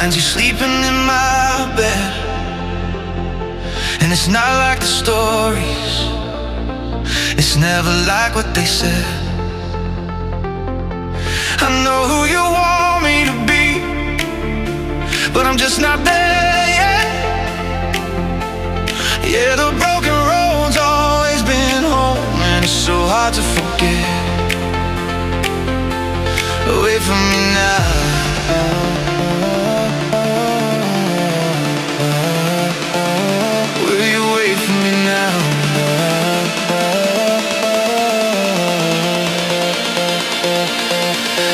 Find you sleeping in my bed, and it's not like the stories, it's never like what they said. I know who you want me to be, but I'm just not there yet. Yeah, the broken road's always been home, and it's so hard to forget. Wait for me now. Will you wait for me now?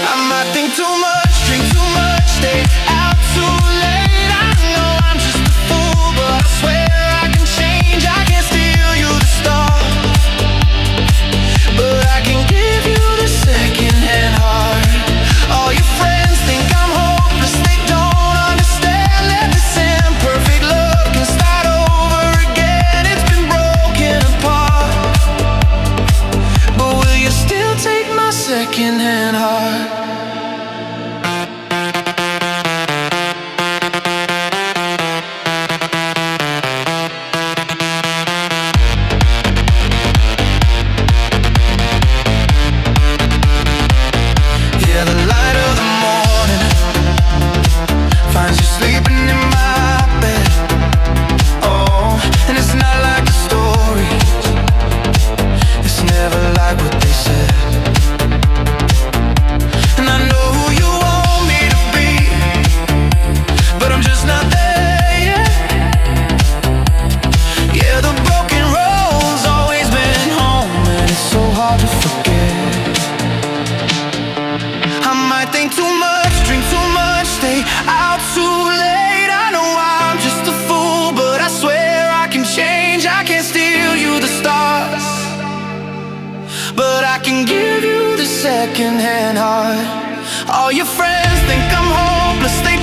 I might think too much, drink too much, stay out too late. I know I'm just a fool, but I swear I can change. I can't steal you the start, but I can give you the second-hand heart. All your friends think I'm hopeless, they don't understand that this imperfect love can start over again. It's been broken apart, but will you still take my second-hand heart? Yeah, the light of the morning finds you sleeping in my bed. Oh, and it's not like the stories, it's never like what they said. And I know who you want me to be, but I'm just not there yet. Yeah, the broken road's always been home, and it's so hard to forget. I might think too much, drink too much, stay out too late. I know I'm just a fool, but I swear I can change. I can't steal you the stars, but I can give you the second-hand heart. All your friends think I'm hopeless, they